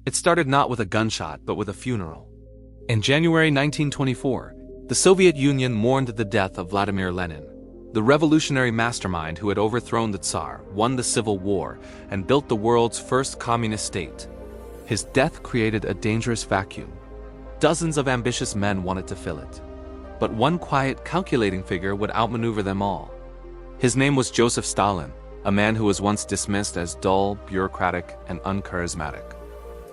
It started not with a gunshot, but with a funeral. In January 1924, the Soviet Union mourned the death of Vladimir Lenin, the revolutionary mastermind who had overthrown the Tsar, won the Civil War, and built the world's first communist state. His death created a dangerous vacuum. Dozens of ambitious men wanted to fill it. But one quiet, calculating figure would outmaneuver them all. His name was Joseph Stalin, a man who was once dismissed as dull, bureaucratic, and uncharismatic.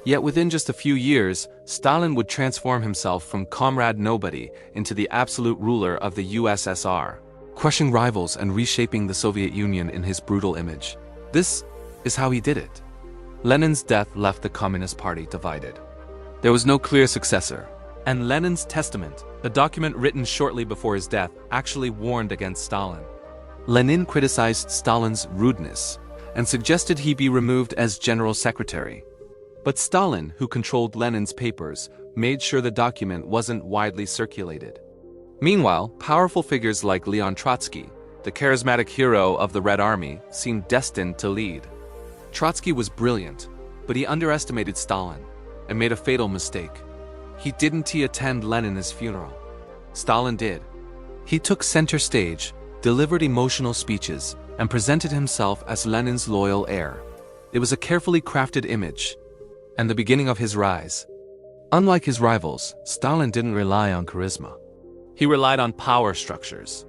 Yet within just a few years, Stalin would transform himself from Comrade Nobody into the absolute ruler of the USSR, crushing rivals and reshaping the Soviet Union in his brutal image. This is how he did it. Lenin's death left the Communist Party divided. There was no clear successor, and Lenin's testament, a document written shortly before his death, actually warned against Stalin. Lenin criticized Stalin's rudeness and suggested he be removed as general secretary. But Stalin, who controlled Lenin's papers, made sure the document wasn't widely circulated. Meanwhile, powerful figures like Leon Trotsky, the charismatic hero of the Red Army, seemed destined to lead. Trotsky was brilliant, but he underestimated Stalin and made a fatal mistake. He didn't attend Lenin's funeral. Stalin did. He took center stage, delivered emotional speeches, and presented himself as Lenin's loyal heir. It was a carefully crafted image, and the beginning of his rise. Unlike his rivals, Stalin didn't rely on charisma. He relied on power structures.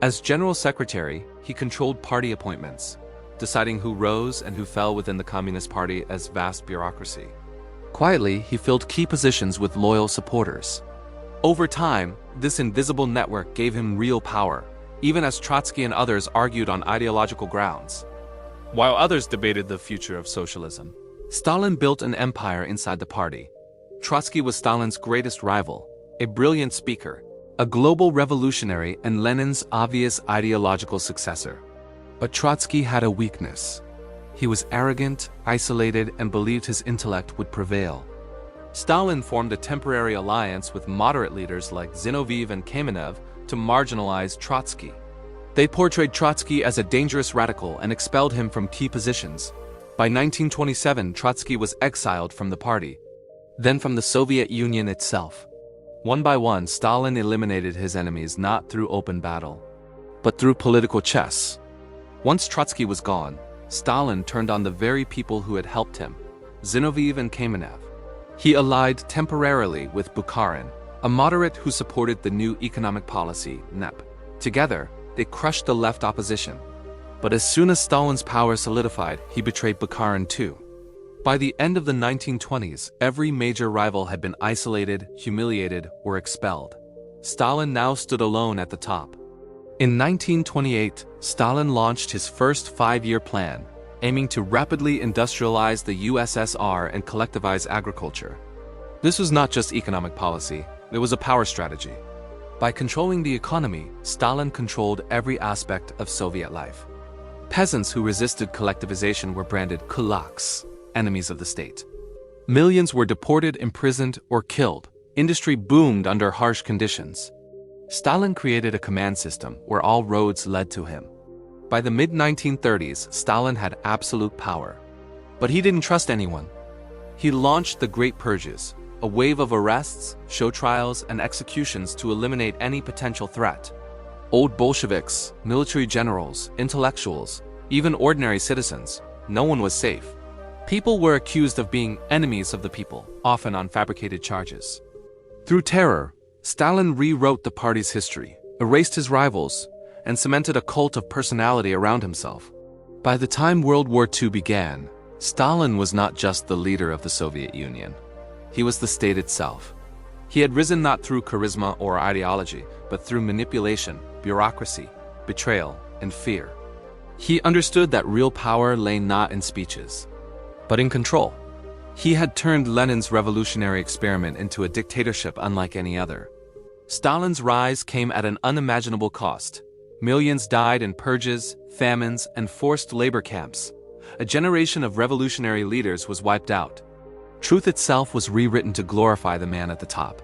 As general secretary, he controlled party appointments, deciding who rose and who fell within the Communist Party as vast bureaucracy. Quietly, he filled key positions with loyal supporters. Over time, this invisible network gave him real power, even as Trotsky and others argued on ideological grounds. While others debated the future of socialism, Stalin built an empire inside the party. Trotsky was Stalin's greatest rival, a brilliant speaker, a global revolutionary, and Lenin's obvious ideological successor. But Trotsky had a weakness. He was arrogant, isolated, and believed his intellect would prevail. Stalin formed a temporary alliance with moderate leaders like Zinoviev and Kamenev to marginalize Trotsky. They portrayed Trotsky as a dangerous radical and expelled him from key positions. By 1927, Trotsky was exiled from the party, then from the Soviet Union itself. One by one, Stalin eliminated his enemies not through open battle, but through political chess. Once Trotsky was gone, Stalin turned on the very people who had helped him, Zinoviev and Kamenev. He allied temporarily with Bukharin, a moderate who supported the new economic policy, NEP. Together, they crushed the left opposition. But as soon as Stalin's power solidified, he betrayed Bukharin too. By the end of the 1920s, every major rival had been isolated, humiliated, or expelled. Stalin now stood alone at the top. In 1928, Stalin launched his first 5-year plan, aiming to rapidly industrialize the USSR and collectivize agriculture. This was not just economic policy, it was a power strategy. By controlling the economy, Stalin controlled every aspect of Soviet life. Peasants who resisted collectivization were branded kulaks, enemies of the state. Millions were deported, imprisoned, or killed. Industry boomed under harsh conditions. Stalin created a command system where all roads led to him. By the mid-1930s, Stalin had absolute power. But he didn't trust anyone. He launched the Great Purges, a wave of arrests, show trials, and executions to eliminate any potential threat. Old Bolsheviks, military generals, intellectuals, even ordinary citizens, no one was safe. People were accused of being enemies of the people, often on fabricated charges. Through terror, Stalin rewrote the party's history, erased his rivals, and cemented a cult of personality around himself. By the time World War II began, Stalin was not just the leader of the Soviet Union. He was the state itself. He had risen not through charisma or ideology, but through manipulation, bureaucracy, betrayal, and fear. He understood that real power lay not in speeches, but in control. He had turned Lenin's revolutionary experiment into a dictatorship unlike any other. Stalin's rise came at an unimaginable cost. Millions died in purges, famines, and forced labor camps. A generation of revolutionary leaders was wiped out. Truth itself was rewritten to glorify the man at the top.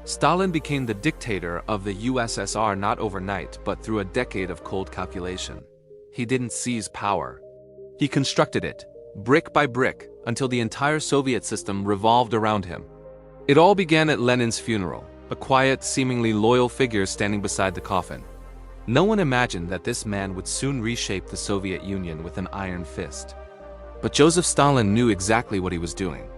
Stalin became the dictator of the USSR not overnight, but through a decade of cold calculation. He didn't seize power. He constructed it, brick by brick, until the entire Soviet system revolved around him. It all began at Lenin's funeral, a quiet, seemingly loyal figure standing beside the coffin. No one imagined that this man would soon reshape the Soviet Union with an iron fist. But Joseph Stalin knew exactly what he was doing.